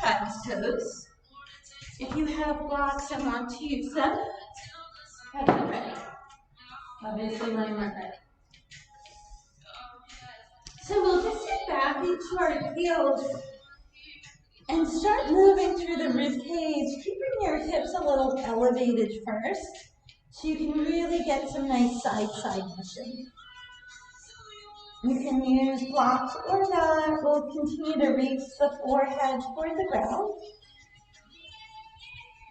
child's pose. If you have blocks and want to use them, have them ready. Obviously when we're ready. So we'll just sit back into our heels and start moving through the rib cage, keeping your hips a little elevated first, so you can really get some nice side-side motion. You can use blocks or not. We'll continue to reach the forehead toward the ground.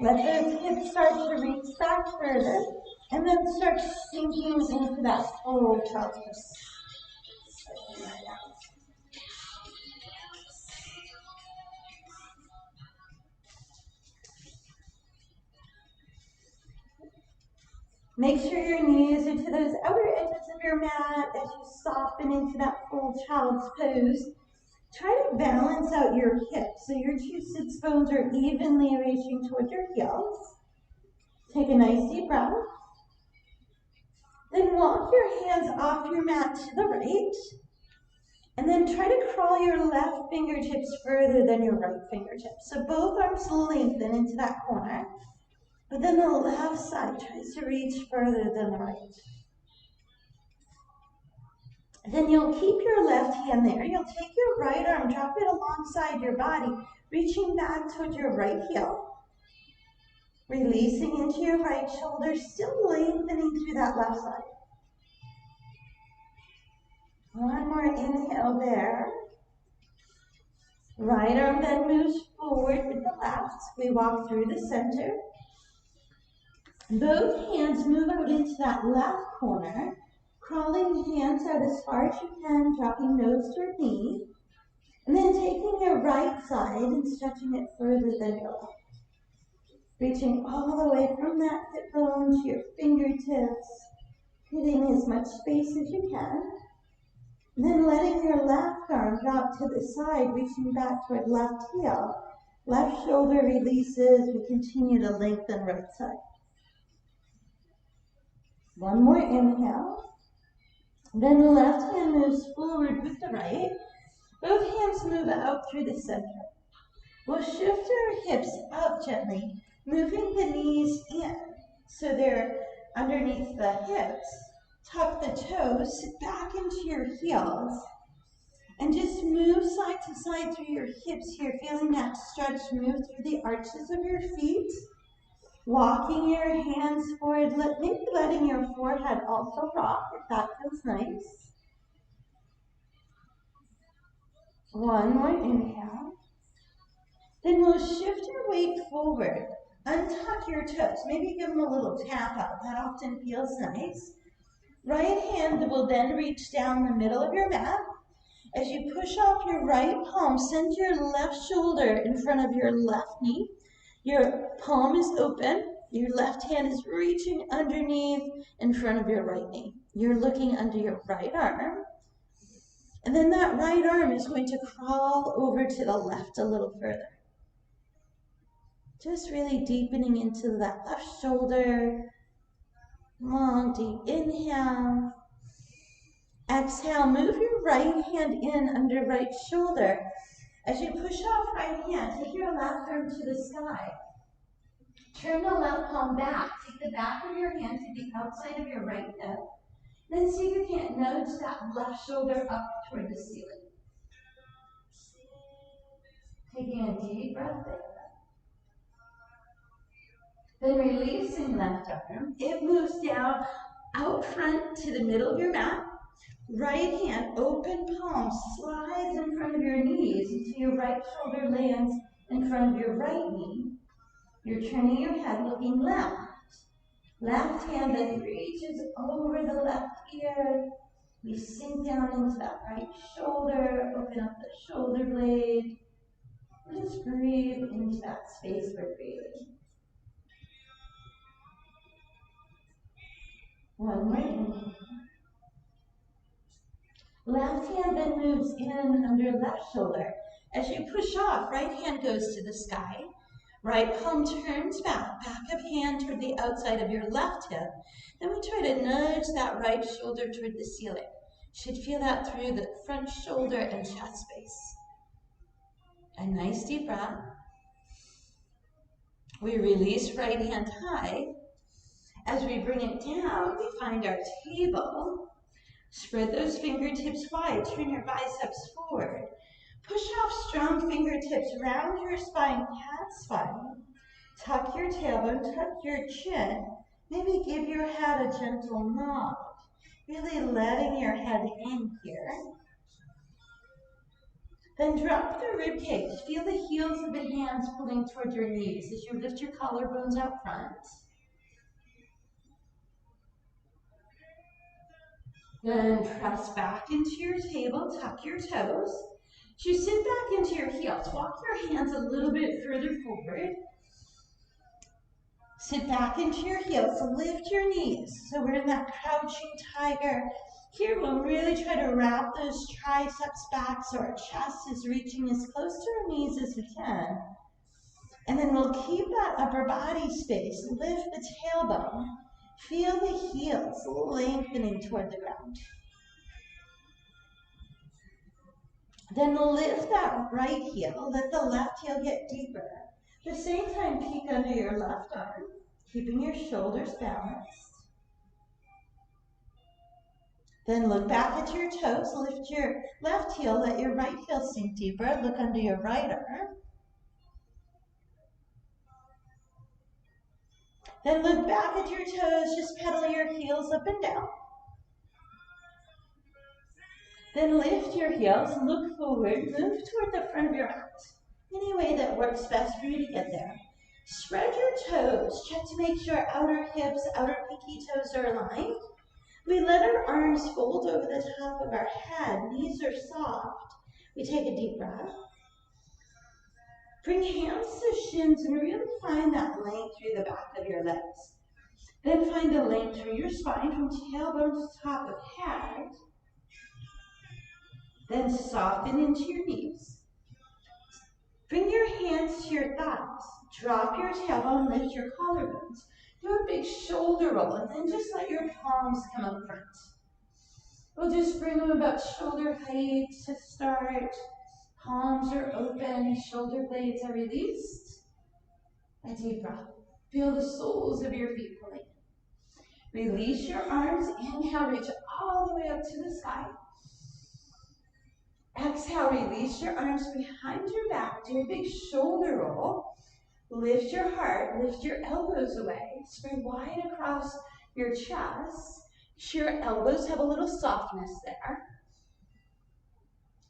Let those hips start to reach back further, and then start sinking into that full child's pose. Make sure your knees are to those outer edges of your mat as you soften into that full child's pose. Try to balance out your hips so your two sits bones are evenly reaching toward your heels. Take a nice deep breath. Then walk your hands off your mat to the right. And then try to crawl your left fingertips further than your right fingertips. So both arms lengthen into that corner. But then the left side tries to reach further than the right. Then you'll keep your left hand there. You'll take your right arm, drop it alongside your body, reaching back towards your right heel. Releasing into your right shoulder, still lengthening through that left side. One more inhale there. Right arm then moves forward with the left. We walk through the center. Both hands move out into that left corner, crawling hands out as far as you can, dropping nose toward knee, and then taking your right side and stretching it further than your left. Reaching all the way from that hip bone to your fingertips, hitting as much space as you can. And then letting your left arm drop to the side, reaching back toward left heel. Left shoulder releases, we continue to lengthen right side. One more inhale. Then the left hand moves forward with the right. Both hands move out through the center. We'll shift our hips up gently, moving the knees in so they're underneath the hips. Tuck the toes, sit back into your heels, and just move side to side through your hips here, feeling that stretch move through the arches of your feet. Walking your hands forward, maybe letting your forehead also rock if that feels nice. One more inhale. Then we'll shift your weight forward. Untuck your toes. Maybe give them a little tap out. That often feels nice. Right hand will then reach down the middle of your mat. As you push off your right palm, send your left shoulder in front of your left knee. Your palm is open. Your left hand is reaching underneath in front of your right knee. You're looking under your right arm. And then that right arm is going to crawl over to the left a little further. Just really deepening into that left shoulder. Long, deep inhale. Exhale, move your right hand in under right shoulder. As you push off right hand, take your left arm to the sky. Turn the left palm back. Take the back of your hand to the outside of your right hip. Then see if you can't nudge that left shoulder up toward the ceiling. Taking a deep breath there. Then releasing left arm. It moves down out front to the middle of your mat. Right hand, open palm, slides in front of your knees until your right shoulder lands in front of your right knee. You're turning your head looking left. Left hand then reaches over the left ear. We sink down into that right shoulder, open up the shoulder blade. Just breathe into that space for breathing. One more inhale. Left hand then moves in under left shoulder. As you push off, right hand goes to the sky. Right palm turns back, back of hand toward the outside of your left hip. Then we try to nudge that right shoulder toward the ceiling. Should feel that through the front shoulder and chest space. A nice deep breath. We release right hand high. As we bring it down, we find our table. Spread those fingertips wide, turn your biceps forward. Push off strong fingertips, round your spine, cat spine. Tuck your tailbone, tuck your chin. Maybe give your head a gentle nod. Really letting your head hang here. Then drop the rib cage. Feel the heels of the hands pulling toward your knees as you lift your collarbones out front. Then press back into your table, tuck your toes. As you sit back into your heels, walk your hands a little bit further forward. Sit back into your heels, lift your knees. So we're in that crouching tiger. Here we'll really try to wrap those triceps back so our chest is reaching as close to our knees as we can. And then we'll keep that upper body space, lift the tailbone. Feel the heels lengthening toward the ground. Then we'll lift that right heel, let the left heel get deeper. At the same time, peek under your left arm, keeping your shoulders balanced. Then look back at your toes, lift your left heel, let your right heel sink deeper, look under your right arm. Then look back at your toes, just pedal your heels up and down. Then lift your heels, look forward, move toward the front of your mat. Any way that works best for you to get there. Spread your toes, check to make sure outer hips, outer pinky toes are aligned. We let our arms fold over the top of our head, knees are soft. We take a deep breath. Bring hands to shins and really find that length through the back of your legs. Then find the length through your spine from tailbone to top of head. Then soften into your knees. Bring your hands to your thighs. Drop your tailbone, lift your collarbones. Do a big shoulder roll and then just let your palms come up front. We'll just bring them about shoulder height to start. Palms are open, shoulder blades are released. A deep breath. Feel the soles of your feet pulling. Release your arms. Inhale, reach all the way up to the sky. Exhale, release your arms behind your back. Do a big shoulder roll. Lift your heart, lift your elbows away. Spread wide across your chest. Your elbows have a little softness there.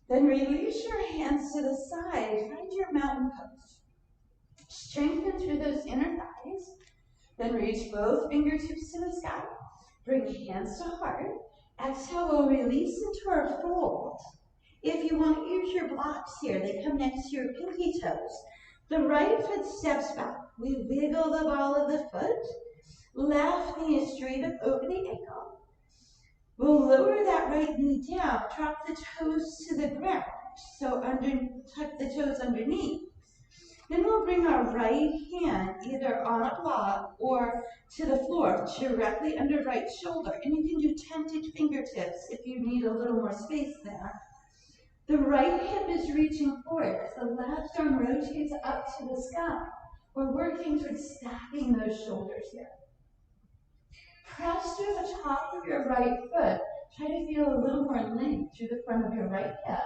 Then release your hands to the side. Find your mountain pose. Strengthen through those inner thighs. Then reach both fingertips to the sky. Bring hands to heart. Exhale, we'll release into our fold. If you want to use your blocks here, they come next to your pinky toes. The right foot steps back. We wiggle the ball of the foot. Left knee is straight up over the ankle. We'll lower that right knee down. Drop the toes to the ground. So tuck the toes underneath. Then we'll bring our right hand either on a block or to the floor, directly under right shoulder. And you can do tented fingertips if you need a little more space there. The right hip is reaching forward as the left arm rotates up to the sky. We're working towards stacking those shoulders here. Press through the top of your right foot. Try to feel a little more length through the front of your right hip.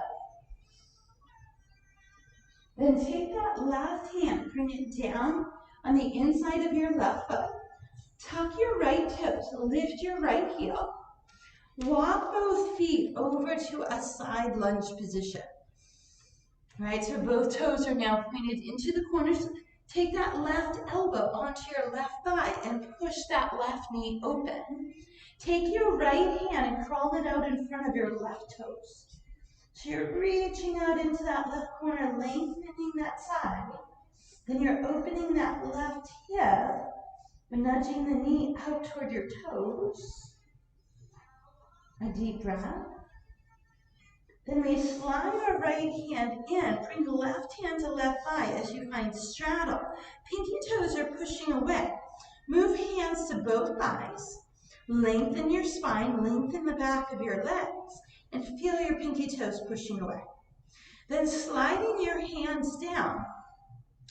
Then take that left hand, bring it down on the inside of your left foot. Tuck your right toes, lift your right heel. Walk both feet over to a side lunge position. All right, so both toes are now pointed into the corners. Take that left elbow onto your left thigh and push that left knee open. Take your right hand and crawl it out in front of your left toes. So you're reaching out into that left corner, lengthening that side. Then you're opening that left hip, nudging the knee out toward your toes. A deep breath. Then we slide our right hand in. Bring the left hand to left thigh as you find straddle. Pinky toes are pushing away. Move hands to both thighs. Lengthen your spine, lengthen the back of your legs, and feel your pinky toes pushing away. Then sliding your hands down,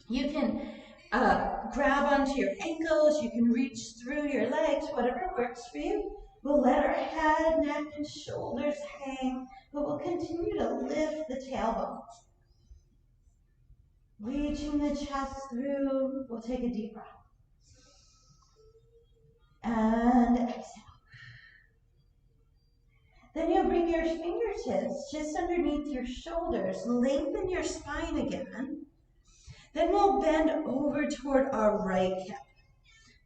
you can grab onto your ankles. You can reach through your legs, whatever works for you. We'll let our head, neck, and shoulders hang, but we'll continue to lift the tailbone. Reaching the chest through. We'll take a deep breath. And exhale. Then you'll bring your fingertips just underneath your shoulders. Lengthen your spine again. Then we'll bend over toward our right hip.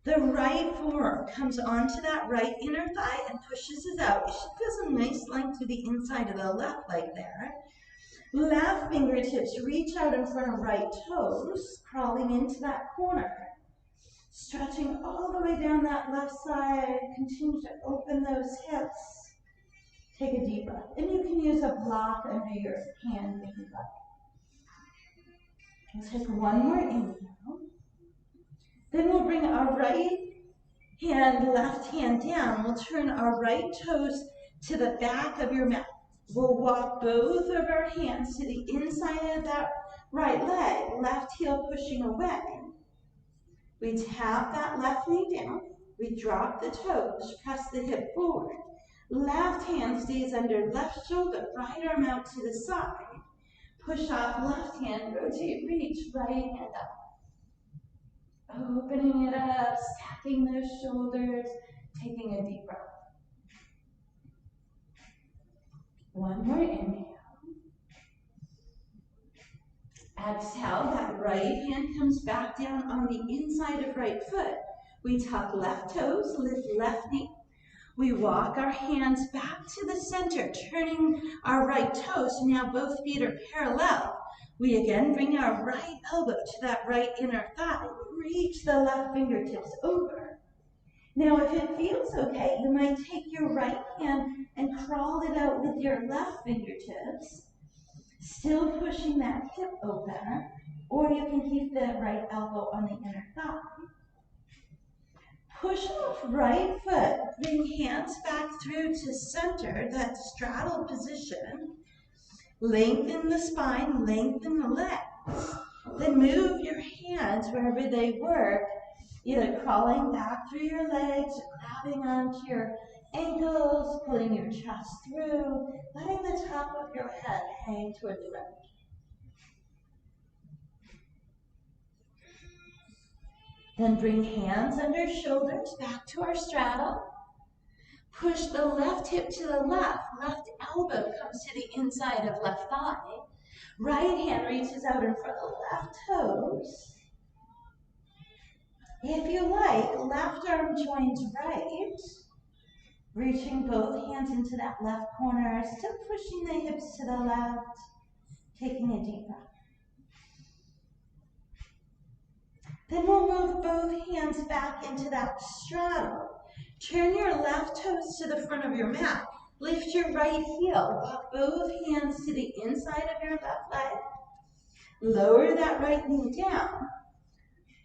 The right forearm comes onto that right inner thigh and pushes us out. You should feel some nice length to the inside of the left leg there. Left fingertips reach out in front of right toes, crawling into that corner. Stretching all the way down that left side. Continue to open those hips. Take a deep breath. And you can use a block under your hand if you'd like. We'll take one more inhale. Then we'll bring our right hand, left hand down. We'll turn our right toes to the back of your mat. We'll walk both of our hands to the inside of that right leg, left heel pushing away. We tap that left knee down. We drop the toes, press the hip forward. Left hand stays under left shoulder, right arm out to the side. Push off left hand, rotate, reach, right hand up. Opening it up, stacking those shoulders, taking a deep breath. One more inhale. Exhale, that right hand comes back down on the inside of right foot. We tuck left toes, lift left knee. We walk our hands back to the center, turning our right toes. Now both feet are parallel. We again bring our right elbow to that right inner thigh. Reach the left fingertips over. Now if it feels okay, you might take your right hand and crawl it out with your left fingertips, still pushing that hip open, or you can keep the right elbow on the inner thigh. Push off right foot, bring hands back through to center, that straddle position. Lengthen the spine, lengthen the legs. Then move your hands wherever they work, either crawling back through your legs, grabbing onto your ankles, pulling your chest through, letting the top of your head hang toward the right. Then bring hands under shoulders, back to our straddle. Push the left hip to the left elbow comes to the inside of left thigh. Right hand reaches out in front of left toes. If you like, left arm joins right. Reaching both hands into that left corner, still pushing the hips to the left. Taking a deep breath. Then we'll move both hands back into that straddle. Turn your left toes to the front of your mat. Lift your right heel. Walk both hands to the inside of your left leg. Lower that right knee down.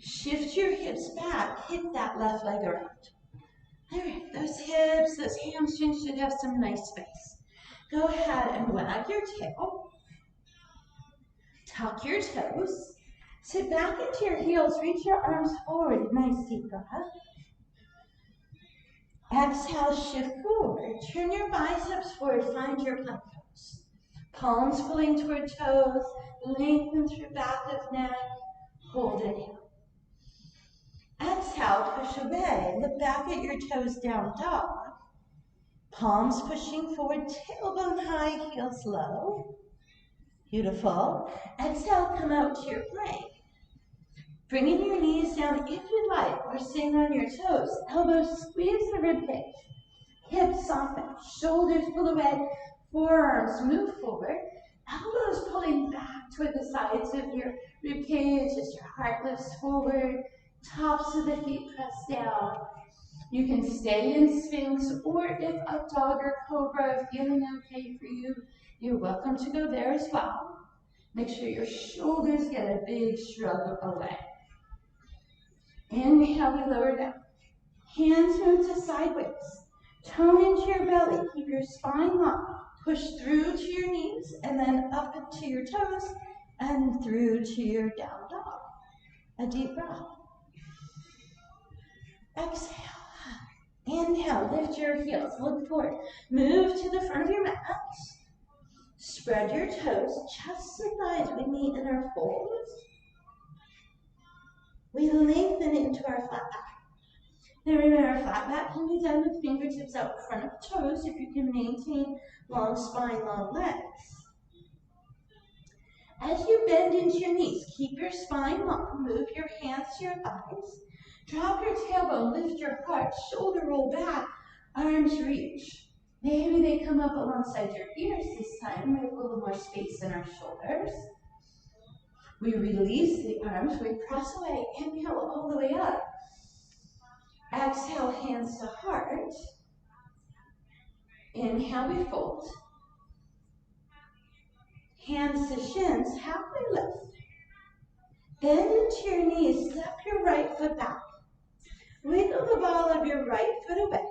Shift your hips back. Hit that left leg around. All right, those hips, those hamstrings should have some nice space. Go ahead and wag your tail. Tuck your toes. Sit back into your heels. Reach your arms forward. Nice deep breath. Exhale, shift forward. Turn your biceps forward. Find your plank pose. Palms pulling toward toes. Lengthen through back of neck. Hold inhale. Exhale, push away. Look back at your toes, down dog. Palms pushing forward, tailbone high, heels low. Beautiful. Exhale, come out to your plank. Bringing your knees down if you'd like, or sitting on your toes. Elbows squeeze the ribcage. Hips soften. Shoulders pull away. Forearms move forward. Elbows pulling back toward the sides of your ribcage as your heart lifts forward. Tops of the feet press down. You can stay in Sphinx, or if up dog or cobra feeling okay for you, you're welcome to go there as well. Make sure your shoulders get a big shrug away. Inhale, we lower down. Hands move to sideways. Tone into your belly. Keep your spine long. Push through to your knees and then up into your toes and through to your down dog. A deep breath. Exhale. Inhale, lift your heels, look forward. Move to the front of your mat. Spread your toes, chest to thighs. We meet in our folds. We lengthen into our flat back. Now remember, our flat back can be done with fingertips out in front of toes if you can maintain long spine, long legs. As you bend into your knees, keep your spine long, move your hands to your thighs, drop your tailbone, lift your heart, shoulder roll back, arms reach. Maybe they come up alongside your ears this time. We have a little more space in our shoulders. We release the arms, we press away, inhale all the way up. Exhale, hands to heart. Inhale, we fold. Hands to shins, halfway lift. Bend into your knees, step your right foot back. Wiggle the ball of your right foot away.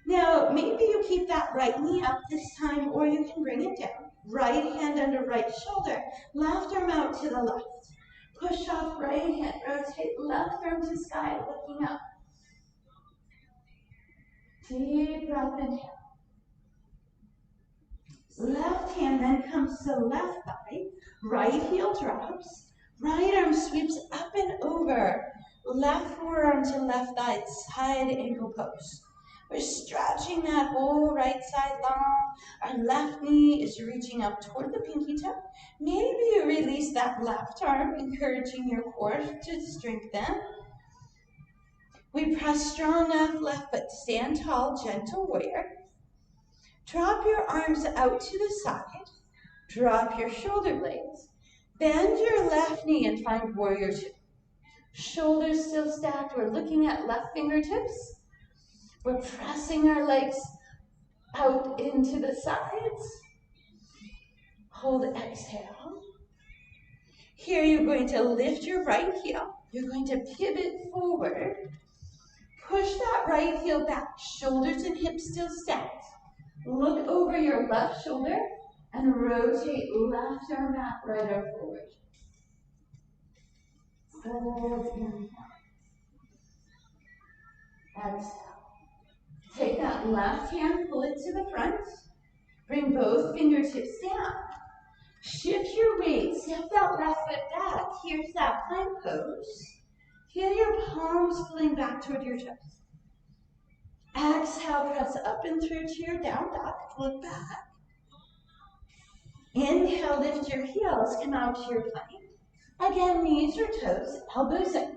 Now, maybe you keep that right knee up this time, or you can bring it down. Right hand under right shoulder, left arm out to the left. Push off right hand, rotate left arm to sky, looking up. Deep breath, inhale. Left hand then comes to left thigh, right heel drops, right arm sweeps up and over, left forearm to left thigh, side ankle pose. We're stretching that whole right side long. Our left knee is reaching up toward the pinky toe. Maybe you release that left arm, encouraging your core to strengthen. We press strong left foot, stand tall, gentle warrior. Drop your arms out to the side. Drop your shoulder blades. Bend your left knee and find warrior two. Shoulders still stacked. We're looking at left fingertips. We're pressing our legs out into the sides. Hold, exhale. Here you're going to lift your right heel. You're going to pivot forward. Push that right heel back. Shoulders and hips still stacked. Look over your left shoulder and rotate left arm back, right arm forward. Hold, inhale. Exhale. Take that left hand, pull it to the front. Bring both fingertips down. Shift your weight, step that left foot back. Here's that plank pose. Feel your palms pulling back toward your toes. Exhale, press up and through to your down dog. Look back. Inhale, lift your heels, come out to your plank. Again, knees or toes, elbows in.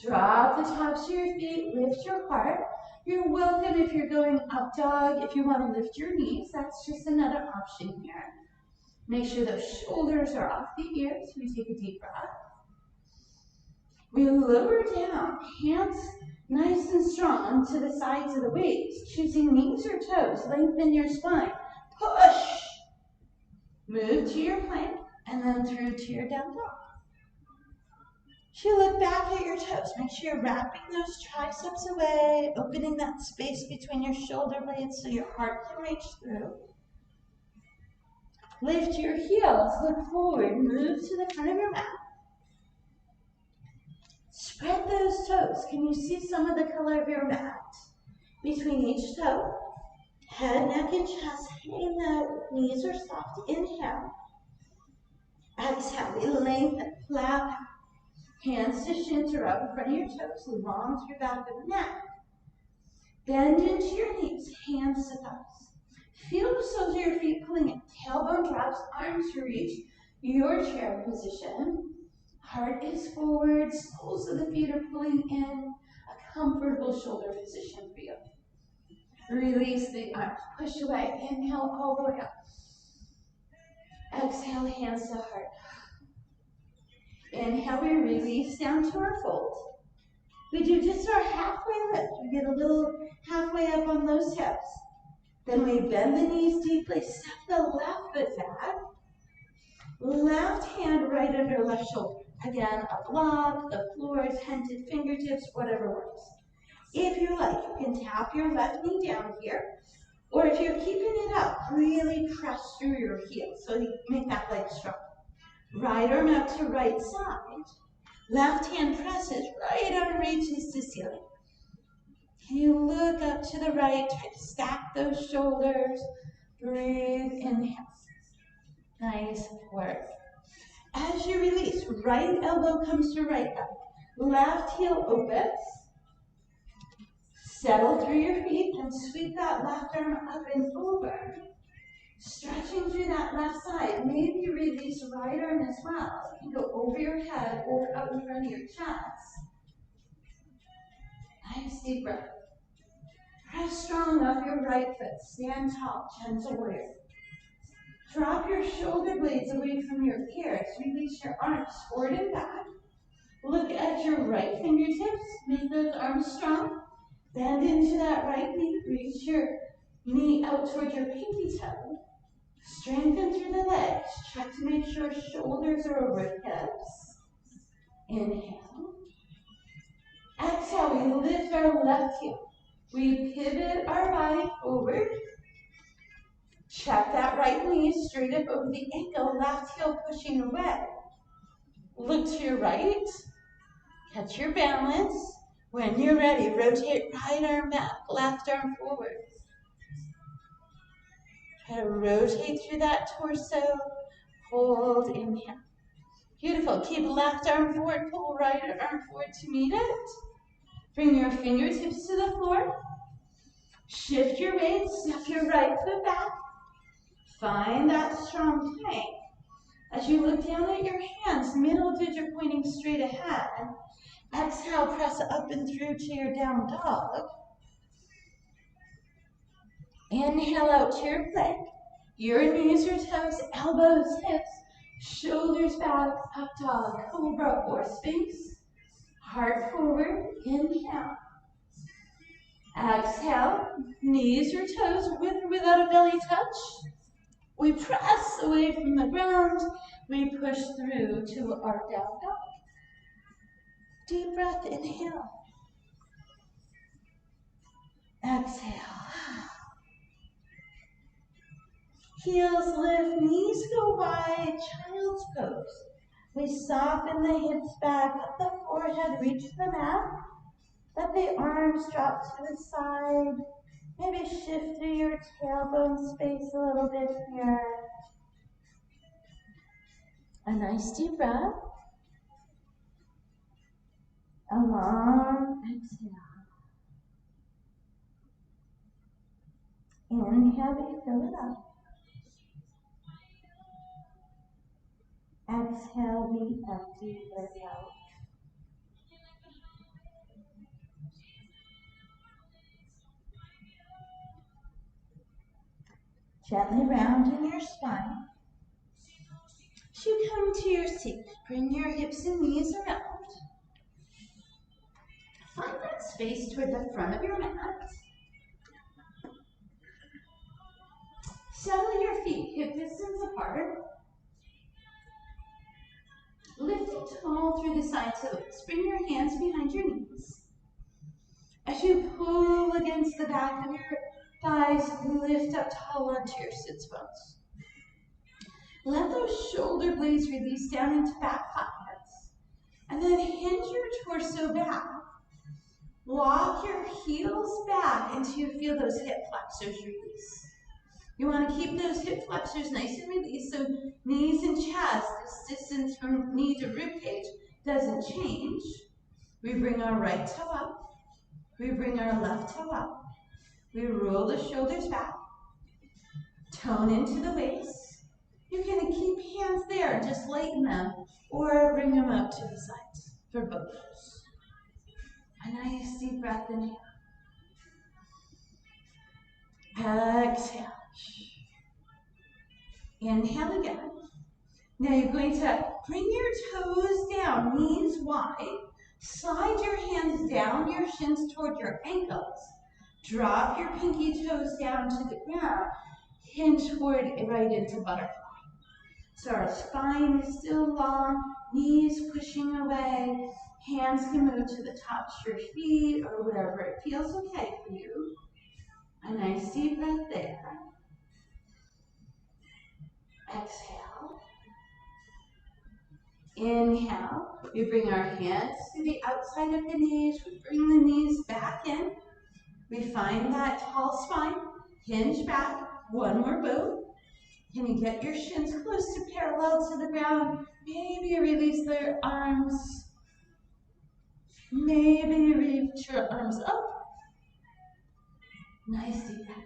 Drop the tops of your feet, lift your heart. You're welcome if you're going up dog. If you want to lift your knees, that's just another option here. Make sure those shoulders are off the ears. We take a deep breath. We lower down, hands nice and strong to the sides of the waist, choosing knees or toes. Lengthen your spine. Push. Move to your plank and then through to your down dog. As you look back at your toes, make sure you're wrapping those triceps away, opening that space between your shoulder blades so your heart can reach through. Lift your heels, look forward, move to the front of your mat. Spread those toes. Can you see some of the color of your mat? Between each toe, head, neck, and chest, hang the knees are soft. Inhale. Exhale, we lengthen, flat. Hands to shins or up in front of your toes, long through back of the neck. Bend into your knees, hands to thighs. Feel the soles of your feet pulling in. Tailbone drops, arms to reach your chair position. Heart is forward, soles of the feet are pulling in. A comfortable shoulder position for you. Release the arms, push away. Inhale all the way up. Exhale, hands to heart. Inhale, we release down to our fold. We do just our halfway lift. We get a little halfway up on those hips. Then we bend the knees deeply, step the left foot back. Left hand right under left shoulder. Again, a block, the floor, tented fingertips, whatever works. If you like, you can tap your left knee down here. Or if you're keeping it up, really press through your heels so you make that leg strong. Right arm out to right side. Left hand presses, right arm reaches to ceiling. You look up to the right, try to stack those shoulders. Breathe, inhale. Nice work. As you release, right elbow comes to right thigh. Left heel opens. Settle through your feet and sweep that left arm up and over. Stretching through that left side. Maybe release right arm as well. You can go over your head or up in front of your chest. Nice deep breath. Press strong off your right foot. Stand tall, gentle warrior. Drop your shoulder blades away from your ears. Release your arms forward and back. Look at your right fingertips. Make those arms strong. Bend into that right knee. Reach your knee out towards your pinky toe. Strengthen through the legs. Check to make sure shoulders are over hips. Inhale. Exhale, we lift our left heel. We pivot our body forward. Check that right knee straight up over the ankle, left heel pushing away. Look to your right. Catch your balance. When you're ready, rotate right arm back, left arm forward. Try to rotate through that torso. Hold, inhale. Beautiful. Keep left arm forward, pull right arm forward to meet it. Bring your fingertips to the floor. Shift your weight, step your right foot back. Find that strong plank. As you look down at your hands, middle digit pointing straight ahead. Exhale, press up and through to your down dog. Inhale out to your plank. Your knees or toes, elbows, hips, shoulders back, up dog, cobra or sphinx. Heart forward, inhale. Exhale, knees or toes with or without a belly touch. We press away from the ground. We push through to our down dog. Deep breath, inhale. Exhale. Heels lift, knees go wide, child's pose. We soften the hips back, let the forehead reach the mat. Let the arms drop to the side. Maybe shift through your tailbone space a little bit here. A nice deep breath. A long exhale. Inhale, we fill it up. Exhale, we empty it out. Gently rounding your spine. As you come to your seat, bring your hips and knees around. Find that space toward the front of your mat. Settle your feet hip distance apart. Lifting tall through the sides of the legs. Bring your hands behind your knees. As you pull against the back of your thighs, lift up tall onto your sits bones. Let those shoulder blades release down into back pockets. And then hinge your torso back. Walk your heels back until you feel those hip flexors release. You want to keep those hip flexors nice and released so knees and chest, this distance from knee to rib cage, doesn't change. We bring our right toe up. We bring our left toe up. We roll the shoulders back. Tone into the waist. You can keep hands there, just lighten them, or bring them up to the sides for both. A nice deep breath, inhale. Exhale. Inhale again. Now you're going to bring your toes down, knees wide. Slide your hands down your shins toward your ankles. Drop your pinky toes down to the ground. Hinge forward right into butterfly. So our spine is still long, knees pushing away. Hands can move to the tops of your feet or wherever it feels okay for you. A nice deep breath there. Exhale. Inhale, we bring our hands to the outside of the knees. We bring the knees back in. We find that tall spine, hinge back, one more boat. Can you get your shins close to parallel to the ground? Maybe release their arms. Maybe reach your arms up. Nice deep breath.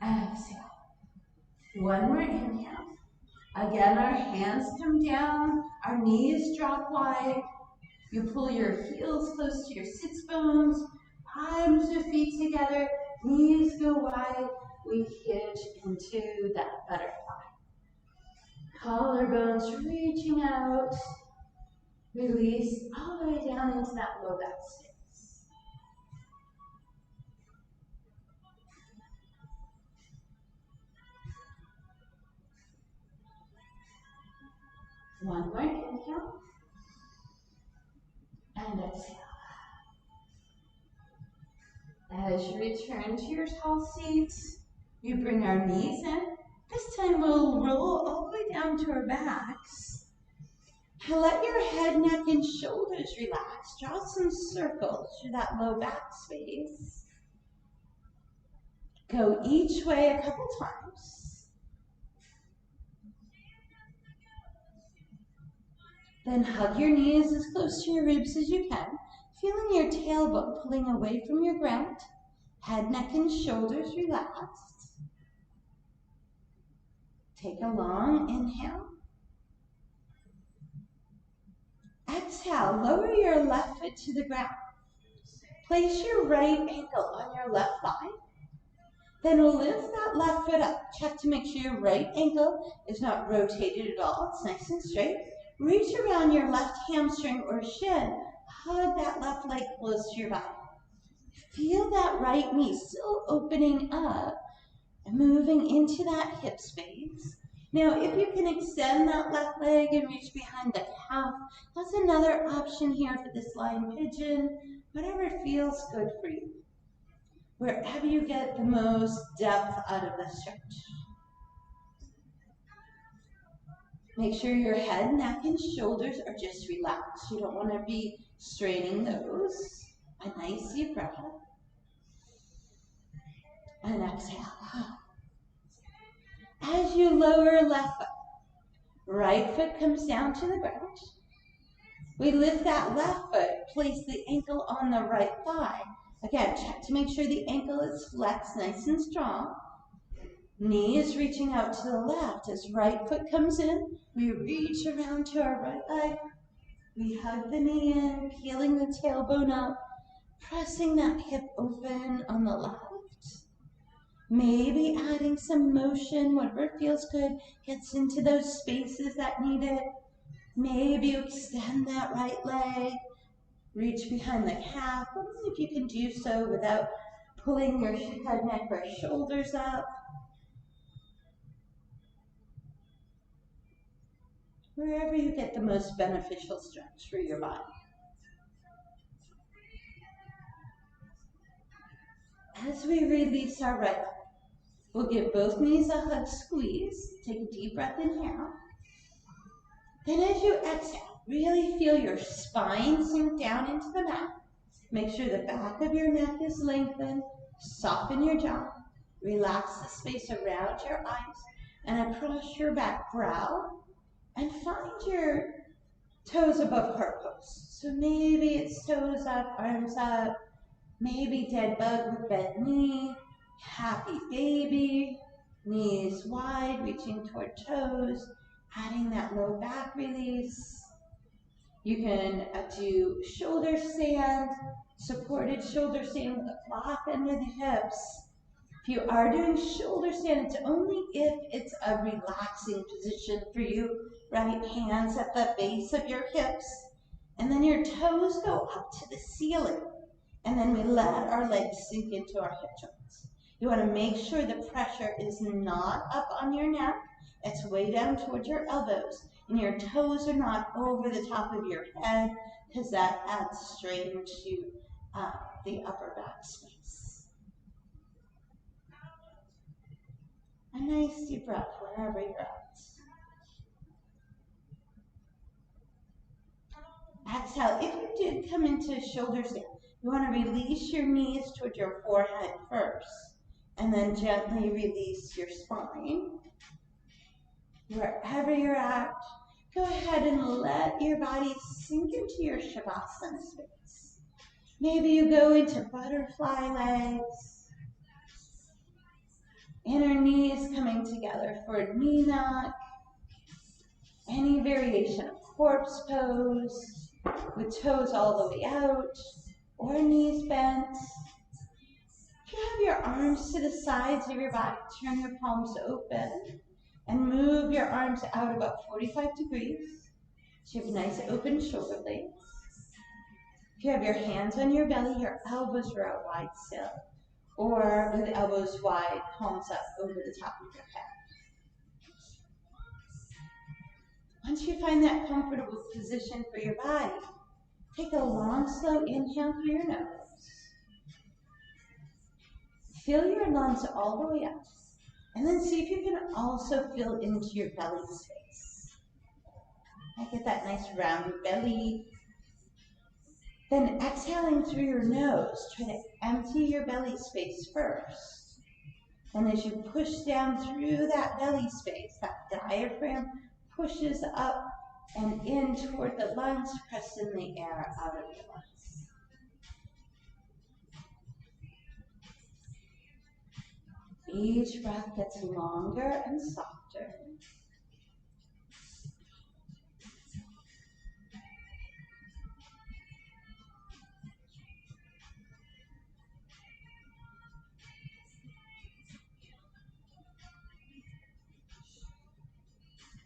Exhale. One more inhale. Again, our hands come down, our knees drop wide. You pull your heels close to your sits bones, palms your feet together, knees go wide. We hinge into that butterfly. Collarbones reaching out. Release all the way down into that low back space. One more inhale. And exhale. As you return to your tall seat, you bring our knees in. This time we'll roll all the way down to our backs. Let your head, neck, and shoulders relax. Draw some circles through that low back space. Go each way a couple times. Then hug your knees as close to your ribs as you can, feeling your tailbone pulling away from your ground. Head, neck, and shoulders relaxed. Take a long inhale. Exhale, lower your left foot to the ground. Place your right ankle on your left thigh. Then lift that left foot up. Check to make sure your right ankle is not rotated at all. It's nice and straight. Reach around your left hamstring or shin. Hug that left leg close to your body. Feel that right knee still opening up and moving into that hip space. Now, if you can extend that left leg and reach behind the calf, that's another option here for this lying pigeon. Whatever feels good for you. Wherever you get the most depth out of the stretch. Make sure your head, neck, and shoulders are just relaxed. You don't want to be straining those. A nice deep breath. And exhale. As you lower left foot, right foot comes down to the ground. We lift that left foot, place the ankle on the right thigh. Again, check to make sure the ankle is flexed, nice and strong. Knee is reaching out to the left. As right foot comes in, we reach around to our right leg. We hug the knee in, peeling the tailbone up, pressing that hip open on the left. Maybe adding some motion, whatever feels good, gets into those spaces that need it. Maybe you extend that right leg, reach behind the calf. Let's see if you can do so without pulling your head, neck, or shoulders up. Wherever you get the most beneficial stretch for your body. As we release our right leg, we'll give both knees a hug squeeze. Take a deep breath in here. Then as you exhale, really feel your spine sink down into the mat. Make sure the back of your neck is lengthened. Soften your jaw. Relax the space around your eyes and across your back brow. And find your toes above heart pose. So maybe it's toes up, arms up. Maybe dead bug with bent knee. Happy baby. Knees wide, reaching toward toes. Adding that low back release. You can do shoulder stand, supported shoulder stand with a block under the hips. If you are doing shoulder stand, it's only if it's a relaxing position for you. Right hands at the base of your hips. And then your toes go up to the ceiling. And then we let our legs sink into our hip joints. You want to make sure the pressure is not up on your neck. It's way down towards your elbows. And your toes are not over the top of your head, because that adds strain to the upper back space. A nice deep breath wherever you're at. Exhale, if you did come into shoulders down, you want to release your knees toward your forehead first, and then gently release your spine. Wherever you're at, go ahead and let your body sink into your Shavasana space. Maybe you go into butterfly legs, inner knees coming together for knee knock, any variation of corpse pose, with toes all the way out, or knees bent. If you have your arms to the sides of your body, turn your palms open and move your arms out about 45 degrees. So you have nice open shoulder blades. If you have your hands on your belly, your elbows are out wide still, or with elbows wide, palms up over the top of your head. Once you find that comfortable position for your body, take a long, slow inhale through your nose. Fill your lungs all the way up, and then see if you can also fill into your belly space. Get that nice rounded belly. Then exhaling through your nose, try to empty your belly space first. And as you push down through that belly space, that diaphragm pushes up and in toward the lungs, pressing the air out of your lungs. Each breath gets longer and softer.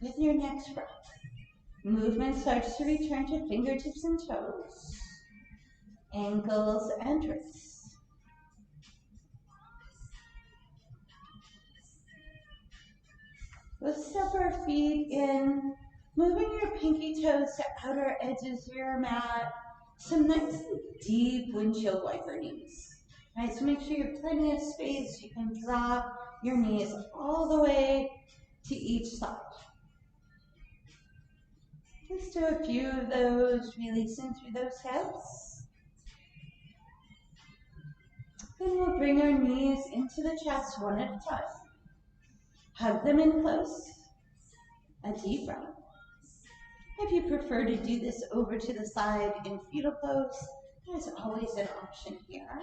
With your next breath, movement starts to return to fingertips and toes, ankles and wrists. We'll step our feet in, moving your pinky toes to outer edges of your mat. Some nice deep windshield wiper knees. Right, so make sure you have plenty of space. You can drop your knees all the way to each side. Let's do a few of those, releasing through those hips. Then we'll bring our knees into the chest one at a time. Hug them in close. A deep breath. If you prefer to do this over to the side in fetal pose, there's always an option here.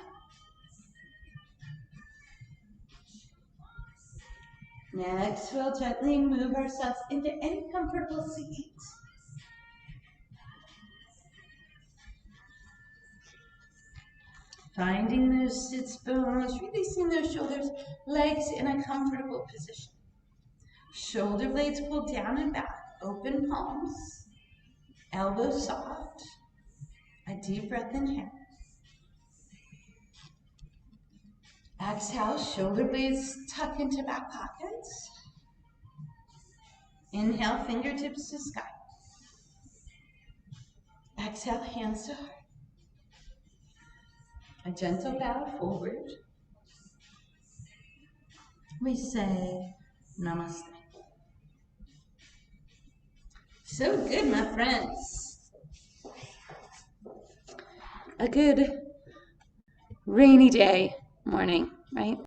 Next, we'll gently move ourselves into any comfortable seat. Finding those sits bones, releasing those shoulders, legs in a comfortable position. Shoulder blades pulled down and back, open palms, elbows soft. A deep breath inhale. Exhale, shoulder blades tuck into back pockets. Inhale, fingertips to sky. Exhale, hands to heart. A gentle bow forward. We say namaste. So good, my friends. A good rainy day morning, right?